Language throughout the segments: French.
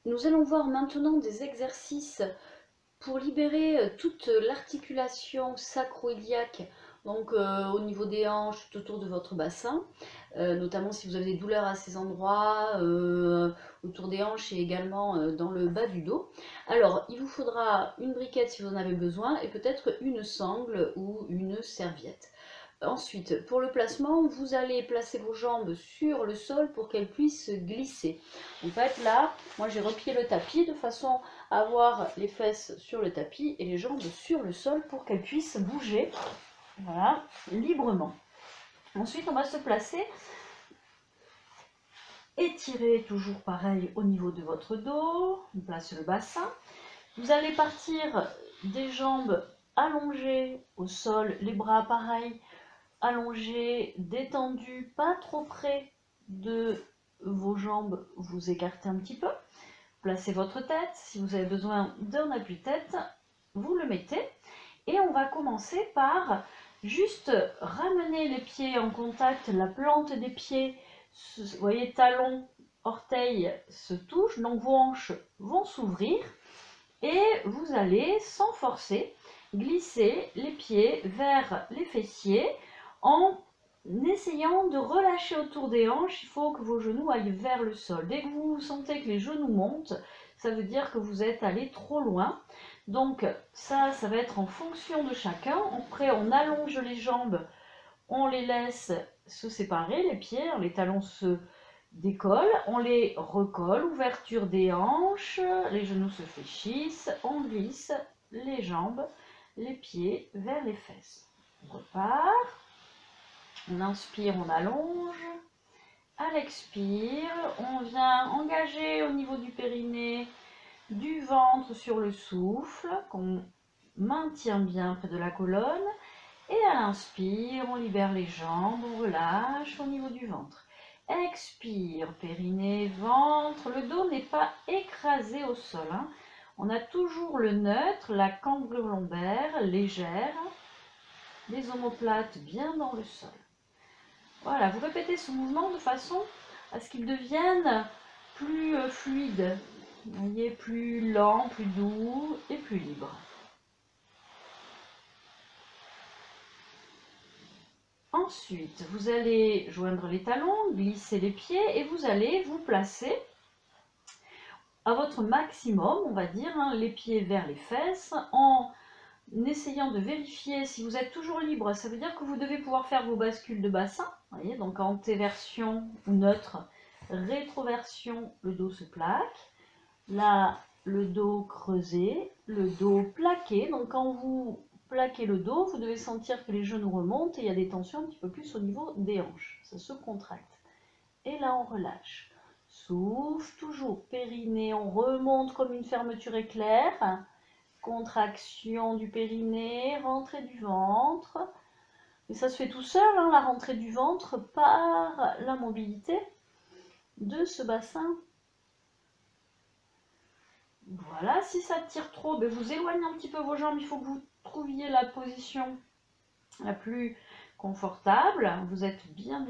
Nous allons voir maintenant des exercices pour libérer toute l'articulation sacro-iliaque, donc au niveau des hanches, tout autour de votre bassin, notamment si vous avez des douleurs à ces endroits, autour des hanches et également dans le bas du dos. Alors, il vous faudra une briquette si vous en avez besoin et peut-être une sangle ou une serviette. Ensuite, pour le placement, vous allez placer vos jambes sur le sol pour qu'elles puissent glisser. En fait, là, moi j'ai replié le tapis de façon à avoir les fesses sur le tapis et les jambes sur le sol pour qu'elles puissent bouger, voilà, librement. Ensuite, on va se placer, étirer toujours pareil au niveau de votre dos, on place le bassin. Vous allez partir des jambes allongées au sol, les bras pareil, allongés, détendus, pas trop près de vos jambes, vous écartez un petit peu. Placez votre tête, si vous avez besoin d'un appui-tête, vous le mettez. Et on va commencer par juste ramener les pieds en contact, la plante des pieds, vous voyez, talons, orteils se touchent, donc vos hanches vont s'ouvrir. Et vous allez, sans forcer, glisser les pieds vers les fessiers en essayant de relâcher autour des hanches. Il faut que vos genoux aillent vers le sol. Dès que vous sentez que les genoux montent, ça veut dire que vous êtes allé trop loin. Donc ça va être en fonction de chacun. Après, on allonge les jambes, on les laisse se séparer, les pieds, les talons se décollent, on les recolle, ouverture des hanches, les genoux se fléchissent, on glisse les jambes, les pieds vers les fesses. On repart, on inspire, on allonge, à l'expire, on vient engager au niveau du périnée, du ventre sur le souffle, qu'on maintient bien près de la colonne, et à l'inspire, on libère les jambes, on relâche au niveau du ventre. Expire, périnée, ventre. Le dos n'est pas écrasé au sol. On a toujours le neutre, la cambrure lombaire légère, les omoplates bien dans le sol. Voilà, vous répétez ce mouvement de façon à ce qu'il devienne plus fluide. Vous voyez, plus lent, plus doux et plus libre. Ensuite, vous allez joindre les talons, glisser les pieds et vous allez vous placer à votre maximum, on va dire, les pieds vers les fesses, en essayant de vérifier si vous êtes toujours libre. Ça veut dire que vous devez pouvoir faire vos bascules de bassin. Voyez, donc antéversion ou neutre, rétroversion, le dos se plaque. Là, le dos creusé, le dos plaqué. Donc quand vous plaquez le dos, vous devez sentir que les genoux remontent et il y a des tensions un petit peu plus au niveau des hanches. Ça se contracte. Et là, on relâche. Souffle, toujours périnée, on remonte comme une fermeture éclair. Contraction du périnée, rentrée du ventre. Et ça se fait tout seul, la rentrée du ventre par la mobilité de ce bassin. Voilà, si ça tire trop, vous éloignez un petit peu vos jambes. Il faut que vous trouviez la position la plus confortable. Vous êtes bien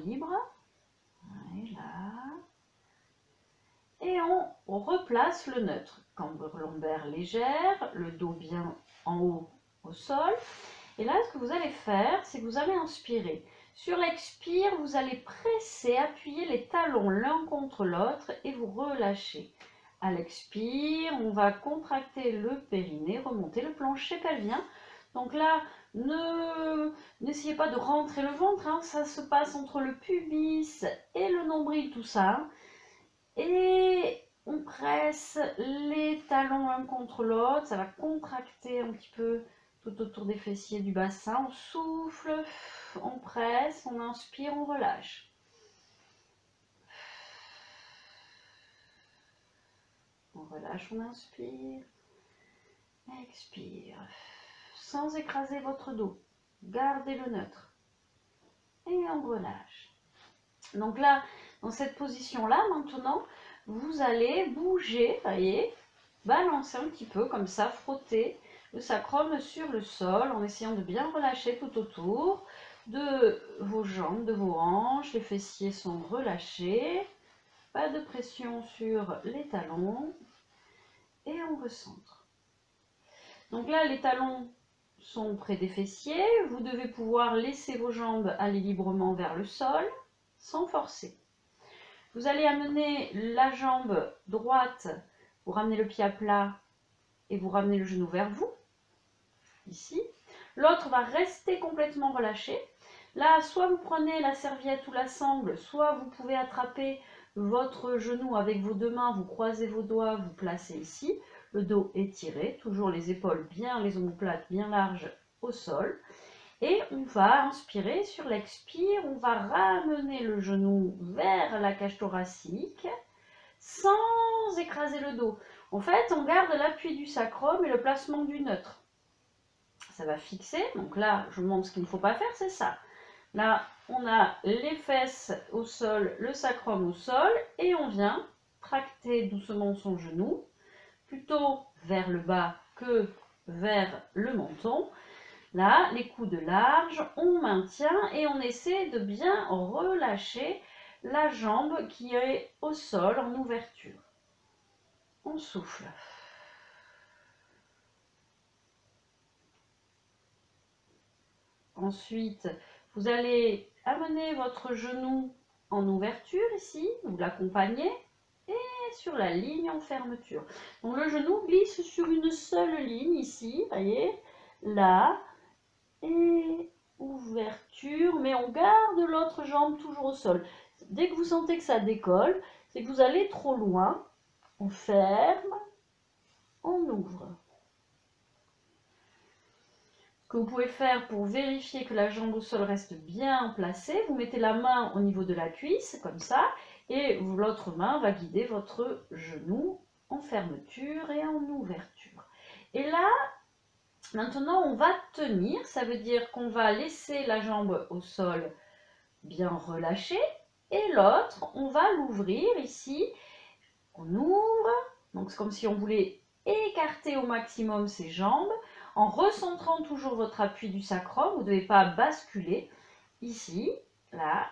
libre. Voilà. Et on replace le neutre. Cambrure lombaire légère, le dos bien en haut au sol. Et là, ce que vous allez faire, c'est que vous allez inspirer. Sur l'expire, vous allez presser, appuyer les talons l'un contre l'autre et vous relâchez. À l'expire, on va contracter le périnée, remonter le plancher pelvien. Donc là, n'essayez pas de rentrer le ventre, ça se passe entre le pubis et le nombril, tout ça. Et on presse les talons l'un contre l'autre, ça va contracter un petit peu tout autour des fessiers du bassin. On souffle, on presse, on inspire, on relâche. On relâche, on inspire, expire, sans écraser votre dos. Gardez le neutre. Et on relâche. Donc là, dans cette position-là, maintenant, vous allez bouger, voyez, balancer un petit peu comme ça, frotter le sacrum sur le sol en essayant de bien relâcher tout autour de vos jambes, de vos hanches. Les fessiers sont relâchés. Pas de pression sur les talons. Et on recentre. Donc là, les talons sont près des fessiers. Vous devez pouvoir laisser vos jambes aller librement vers le sol, sans forcer. Vous allez amener la jambe droite, vous ramenez le pied à plat et vous ramenez le genou vers vous, ici. L'autre va rester complètement relâché. Là, soit vous prenez la serviette ou la sangle, soit vous pouvez attraper votre genou avec vos deux mains, vous croisez vos doigts, vous placez ici. Le dos étiré, toujours les épaules bien, les omoplates bien larges au sol. Et on va inspirer sur l'expire, on va ramener le genou vers la cage thoracique sans écraser le dos. En fait, on garde l'appui du sacrum et le placement du neutre. Ça va fixer, donc là, je vous montre ce qu'il ne faut pas faire, c'est ça. Là, on a les fesses au sol, le sacrum au sol, et on vient tracter doucement son genou, plutôt vers le bas que vers le menton. Là, les coudes larges, on maintient et on essaie de bien relâcher la jambe qui est au sol en ouverture. On souffle. Ensuite, vous allez amener votre genou en ouverture ici, vous l'accompagnez, et sur la ligne en fermeture. Donc le genou glisse sur une seule ligne ici, voyez, là, et ouverture, mais on garde l'autre jambe toujours au sol. Dès que vous sentez que ça décolle, c'est que vous allez trop loin, on ferme, on ouvre. Ce que vous pouvez faire pour vérifier que la jambe au sol reste bien placée, vous mettez la main au niveau de la cuisse, comme ça, et l'autre main va guider votre genou en fermeture et en ouverture. Et là, maintenant, on va tenir, ça veut dire qu'on va laisser la jambe au sol bien relâchée, et l'autre, on va l'ouvrir ici, on ouvre, donc c'est comme si on voulait écarter au maximum ses jambes, en recentrant toujours votre appui du sacrum, vous ne devez pas basculer, ici, là,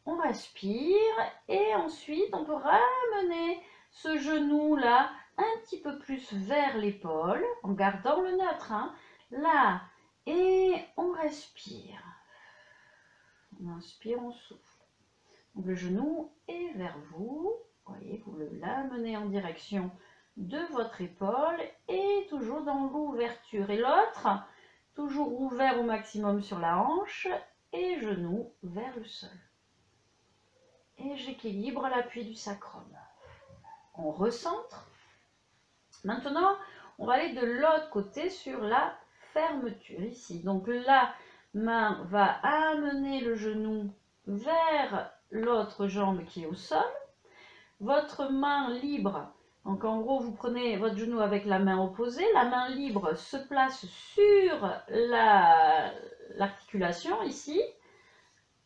on respire, et ensuite on peut ramener ce genou là, un petit peu plus vers l'épaule, en gardant le neutre, hein, là, et on respire, on inspire, on souffle, donc le genou est vers vous, voyez, vous l'amenez en direction de votre épaule et toujours dans l'ouverture. Et l'autre, toujours ouvert au maximum sur la hanche et genou vers le sol. Et j'équilibre l'appui du sacrum. On recentre. Maintenant, on va aller de l'autre côté sur la fermeture ici. Donc la main va amener le genou vers l'autre jambe qui est au sol. Votre main libre, donc en gros vous prenez votre genou avec la main opposée, la main libre se place sur l'articulation ici,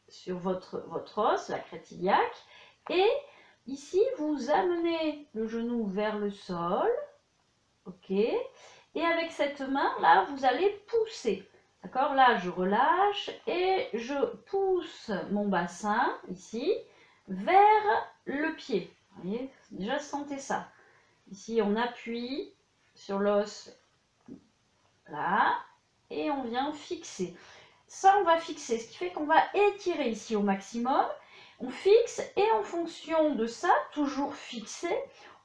sur votre os, la crête iliaque, et ici vous amenez le genou vers le sol, ok, et avec cette main là vous allez pousser, d'accord, là je relâche et je pousse mon bassin ici vers le pied. Vous voyez, déjà sentez ça. Ici, on appuie sur l'os, là, et on vient fixer. Ça, on va fixer, ce qui fait qu'on va étirer ici au maximum. On fixe et en fonction de ça, toujours fixé,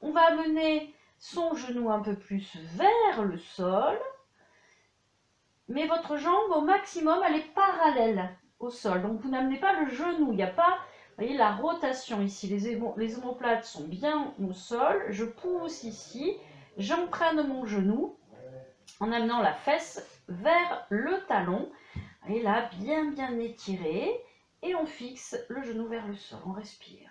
on va amener son genou un peu plus vers le sol. Mais votre jambe, au maximum, elle est parallèle au sol. Donc, vous n'amenez pas le genou, il n'y a pas... Vous voyez la rotation ici, les omoplates sont bien au sol, je pousse ici, j'entraîne mon genou en amenant la fesse vers le talon, et là bien étiré, et on fixe le genou vers le sol, on respire.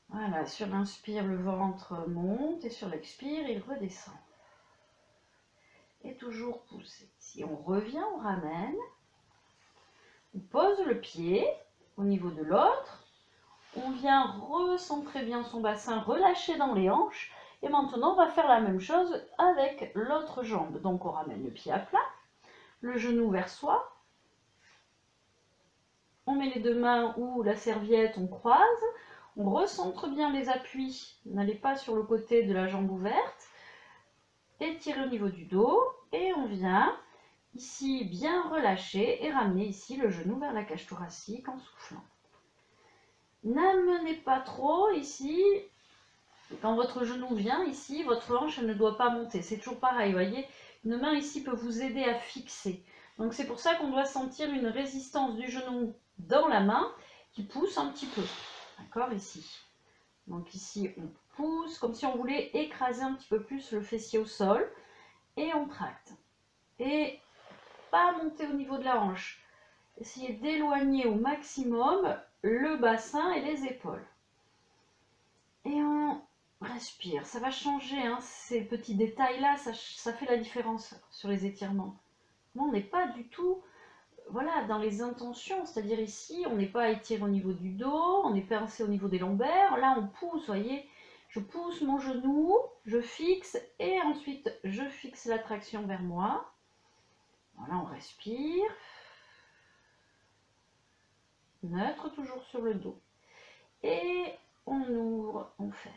Voilà, sur l'inspire, le ventre monte, et sur l'expire, il redescend. Et toujours pousser. Si on revient, on ramène, on pose le pied au niveau de l'autre, on vient recentrer bien son bassin, relâcher dans les hanches, et maintenant on va faire la même chose avec l'autre jambe. Donc on ramène le pied à plat, le genou vers soi. On met les deux mains ou la serviette, on croise. On recentre bien les appuis. N'allez pas sur le côté de la jambe ouverte. Étirez au niveau du dos. Et on vient ici bien relâcher et ramener ici le genou vers la cage thoracique en soufflant. N'amenez pas trop ici. Quand votre genou vient ici, votre hanche elle ne doit pas monter. C'est toujours pareil, vous voyez. Une main ici peut vous aider à fixer. Donc c'est pour ça qu'on doit sentir une résistance du genou dans la main qui pousse un petit peu. D'accord, ici. Donc ici, on pousse comme si on voulait écraser un petit peu plus le fessier au sol. Et on tracte. Et pas monter au niveau de la hanche. Essayez d'éloigner au maximum le bassin et les épaules. Et on respire. Ça va changer, hein, ces petits détails-là, ça fait la différence sur les étirements. Moi, on n'est pas du tout voilà, dans les intentions, c'est-à-dire ici, on n'est pas à étirer au niveau du dos, on est pincé au niveau des lombaires. Là, on pousse, vous voyez, je pousse mon genou, je fixe et ensuite, je fixe la traction vers moi. Voilà, on respire. Neutre toujours sur le dos. Et on ouvre, on ferme.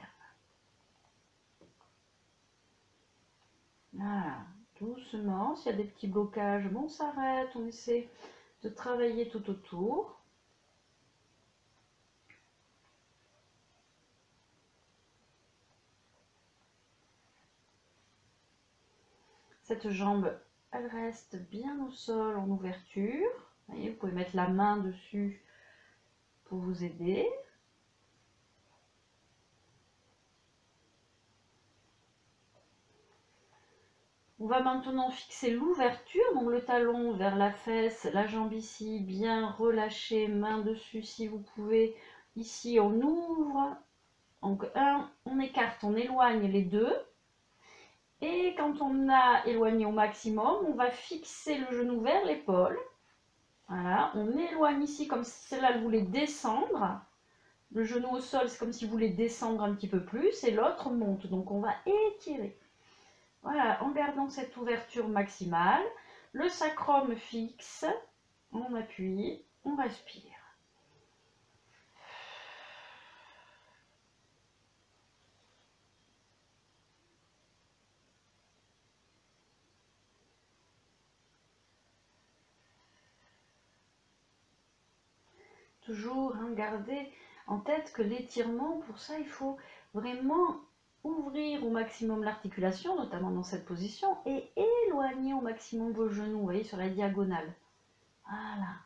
Voilà, doucement. S'il y a des petits blocages, bon, on s'arrête. On essaie de travailler tout autour. Cette jambe, elle reste bien au sol en ouverture. Vous voyez, vous pouvez mettre la main dessus pour vous aider. On va maintenant fixer l'ouverture, donc le talon vers la fesse, la jambe ici, bien relâchée, main dessus si vous pouvez. Ici, on ouvre. Donc, on écarte, on éloigne les deux. Et quand on a éloigné au maximum, on va fixer le genou vers l'épaule. Voilà, on éloigne ici comme si celle-là voulait descendre. Le genou au sol, c'est comme si vous voulez descendre un petit peu plus. Et l'autre monte, donc on va étirer. Voilà, en gardant cette ouverture maximale, le sacrum fixe, on appuie, on respire. Toujours garder en tête que l'étirement, pour ça, il faut vraiment ouvrir au maximum l'articulation, notamment dans cette position, et éloigner au maximum vos genoux, vous voyez, sur la diagonale. Voilà.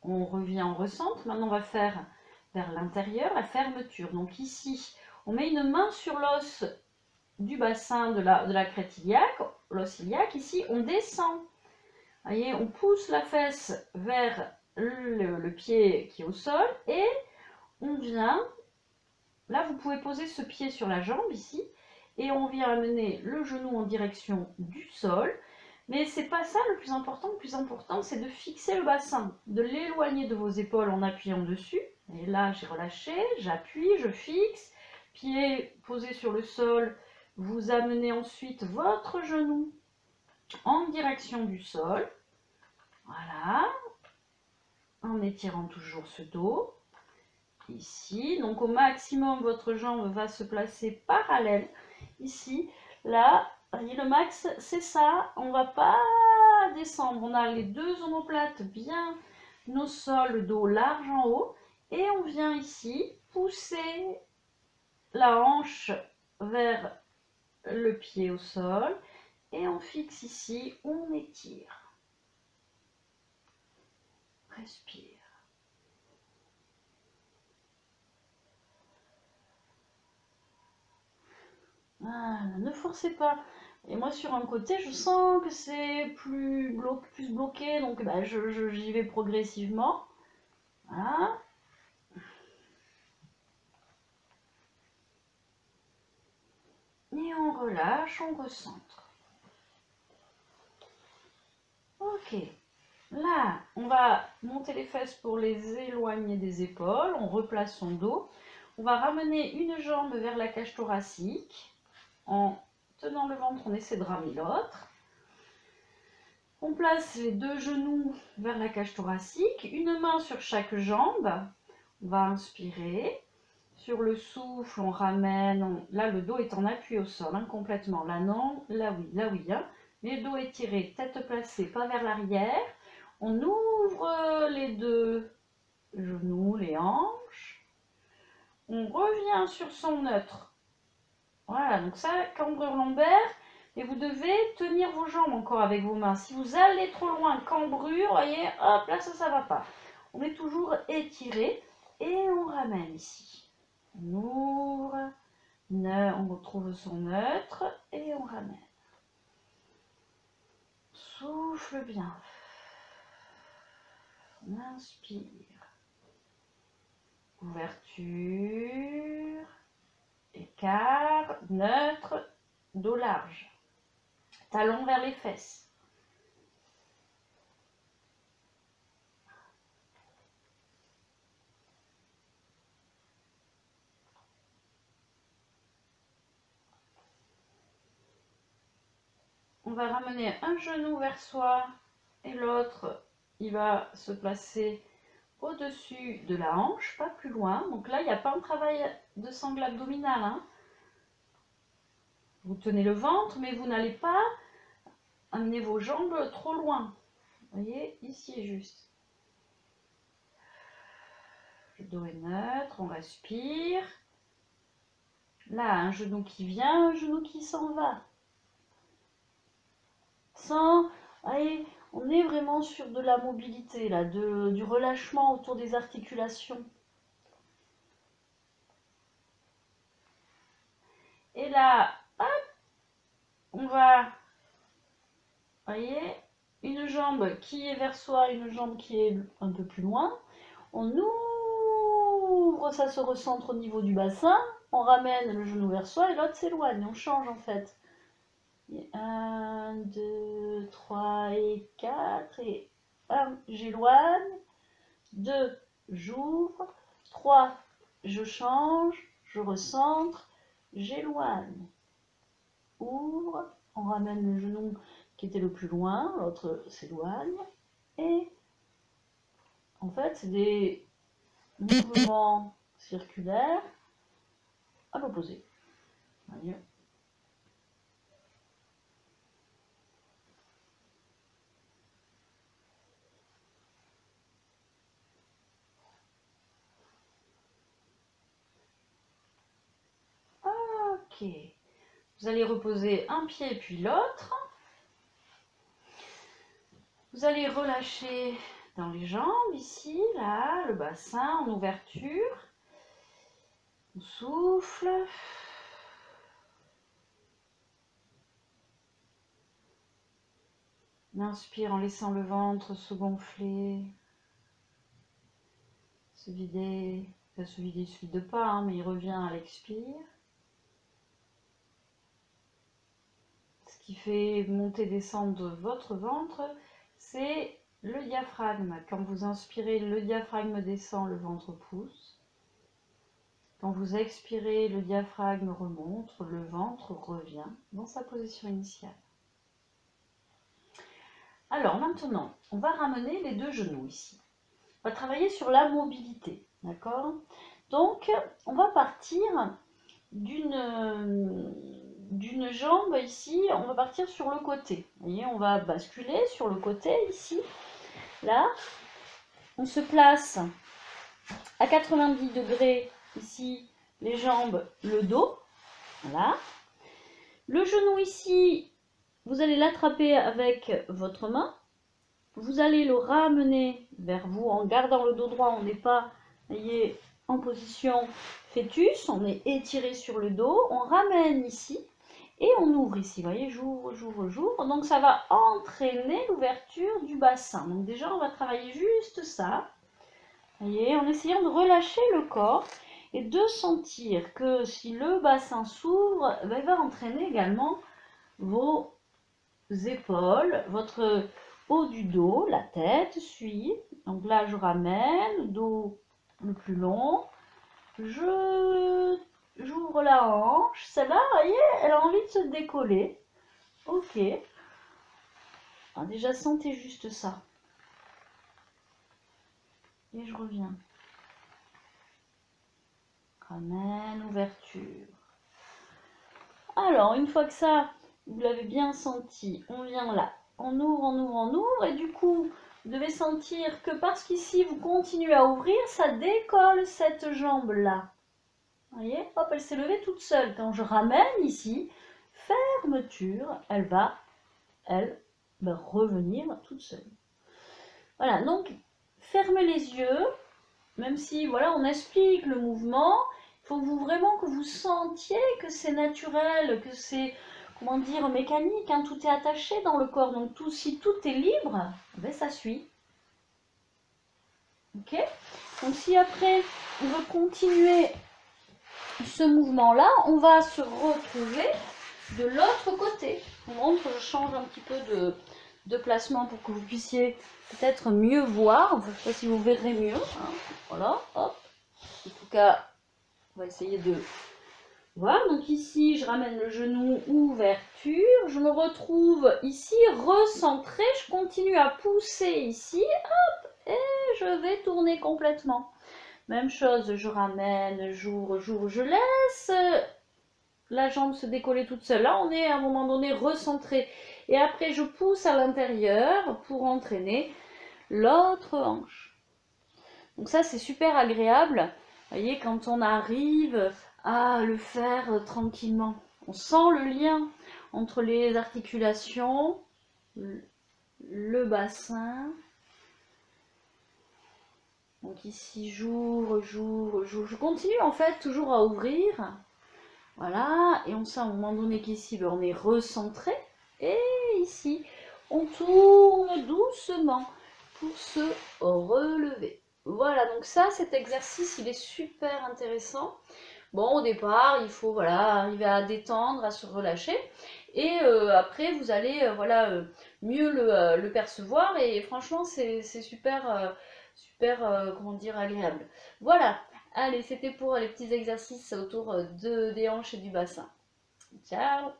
On revient en recentre. Maintenant, on va faire vers l'intérieur la fermeture. Donc ici, on met une main sur l'os du bassin de la crête iliaque, l'os iliaque. Ici, on descend. Vous voyez, on pousse la fesse vers le pied qui est au sol et on vient, là vous pouvez poser ce pied sur la jambe ici et on vient amener le genou en direction du sol, mais c'est pas ça le plus important c'est de fixer le bassin, de l'éloigner de vos épaules en appuyant dessus, et là j'ai relâché, j'appuie, je fixe, pied posé sur le sol, vous amenez ensuite votre genou en direction du sol, voilà, en étirant toujours ce dos, ici, donc au maximum votre jambe va se placer parallèle, ici, là, le max c'est ça, on va pas descendre, on a les deux omoplates bien au sol, le dos large en haut, et on vient ici pousser la hanche vers le pied au sol, et on fixe ici, on étire. Respire. Voilà, ne forcez pas. Et moi sur un côté, je sens que c'est plus bloqué, donc j'y vais progressivement. Voilà. Et on relâche, on recentre. Ok. Là, on va monter les fesses pour les éloigner des épaules. On replace son dos. On va ramener une jambe vers la cage thoracique. En tenant le ventre, on essaie de ramener l'autre. On place les deux genoux vers la cage thoracique, une main sur chaque jambe. On va inspirer. Sur le souffle, on ramène. Là, le dos est en appui au sol, hein, complètement. Là, non. Là, oui. Là, oui. Hein. Mais le dos étiré, tête placée, pas vers l'arrière. On ouvre les deux genoux, les hanches. On revient sur son neutre. Voilà, donc ça, cambrure lombaire. Et vous devez tenir vos jambes encore avec vos mains. Si vous allez trop loin, cambrure, voyez, hop, là, ça va pas. On est toujours étiré et on ramène ici. On ouvre, on retrouve son neutre et on ramène. Souffle bien. On inspire. Ouverture. Écart, neutre, dos large. Talons vers les fesses. On va ramener un genou vers soi et l'autre, il va se placer au-dessus de la hanche, pas plus loin. Donc là, il n'y a pas un travail de sangle abdominal. Hein. Vous tenez le ventre, mais vous n'allez pas amener vos jambes trop loin. Vous voyez, ici est juste. Le dos est neutre, on respire. Là, un genou qui vient, un genou qui s'en va. Sans, allez, on est vraiment sur de la mobilité, là, du relâchement autour des articulations. Et là, hop, on va, voyez, une jambe qui est vers soi, une jambe qui est un peu plus loin. On ouvre, ça se recentre au niveau du bassin. On ramène le genou vers soi et l'autre s'éloigne. On change en fait. 1, 2, 3 et 4. Et 1, j'éloigne. 2, j'ouvre. 3, je change. Je recentre. J'éloigne. Ouvre. On ramène le genou qui était le plus loin. L'autre s'éloigne. Et en fait, c'est des mouvements circulaires à l'opposé. Voyez. Ok. Vous allez reposer un pied puis l'autre. Vous allez relâcher dans les jambes, ici, là, le bassin en ouverture. On souffle. On inspire en laissant le ventre se gonfler, se vider. Ça se vide, il ne se vide pas, hein, mais il revient à l'expire. Ce qui fait monter, descendre votre ventre, c'est le diaphragme. Quand vous inspirez, le diaphragme descend, le ventre pousse. Quand vous expirez, le diaphragme remonte, le ventre revient dans sa position initiale. Alors maintenant, on va ramener les deux genoux ici. On va travailler sur la mobilité, d'accord? Donc, on va partir d'une jambe ici, on va partir sur le côté. Vous voyez, on va basculer sur le côté ici. Là, on se place à 90 degrés ici, les jambes, le dos. Voilà. Le genou ici, vous allez l'attraper avec votre main. Vous allez le ramener vers vous en gardant le dos droit. On n'est pas, voyez, en position fœtus. On est étiré sur le dos. On ramène ici et on ouvre ici. Vous voyez, j'ouvre, j'ouvre, j'ouvre. Donc ça va entraîner l'ouverture du bassin. Donc déjà, on va travailler juste ça. Vous voyez, en essayant de relâcher le corps et de sentir que si le bassin s'ouvre, il va entraîner également vos épaules, votre haut du dos, la tête suit. Donc là, je ramène, le dos le plus long. J'ouvre la hanche. Celle-là, vous voyez, elle a envie de se décoller. Ok. Alors déjà, sentez juste ça. Et je reviens. Ramène, ouverture. Alors, une fois que ça, vous l'avez bien senti, on vient là. On ouvre, on ouvre, on ouvre. Et du coup, vous devez sentir que parce qu'ici, vous continuez à ouvrir, ça décolle cette jambe-là. Vous voyez, hop, elle s'est levée toute seule. Quand je ramène ici, fermeture, elle va revenir toute seule. Voilà, donc fermez les yeux, même si voilà, on explique le mouvement, il faut vraiment que vous sentiez que c'est naturel, que c'est, comment dire, mécanique, hein, tout est attaché dans le corps, donc si tout est libre, ben ça suit. Ok? Donc si après on veut continuer ce mouvement-là, on va se retrouver de l'autre côté. Je vous montre, je change un petit peu de placement pour que vous puissiez peut-être mieux voir. Je ne sais pas si vous verrez mieux. Hein. Voilà, hop. En tout cas, on va essayer de voir. Donc ici, je ramène le genou, ouverture. Je me retrouve ici, recentré. Je continue à pousser ici, hop, et je vais tourner complètement. Même chose, je ramène, j'ouvre, je laisse la jambe se décoller toute seule. Là, on est à un moment donné recentré. Et après, je pousse à l'intérieur pour entraîner l'autre hanche. Donc ça, c'est super agréable. Vous voyez, quand on arrive à le faire tranquillement. On sent le lien entre les articulations, le bassin. Donc ici, j'ouvre. Je continue en fait toujours à ouvrir. Voilà, et on sent à un moment donné qu'ici, on est recentré. Et ici, on tourne doucement pour se relever. Voilà, donc ça, cet exercice, il est super intéressant. Bon, au départ, il faut voilà, arriver à détendre, à se relâcher. Et après, vous allez mieux le percevoir. Et franchement, c'est super, comment dire, agréable. Voilà. Allez, c'était pour les petits exercices autour des hanches et du bassin. Ciao!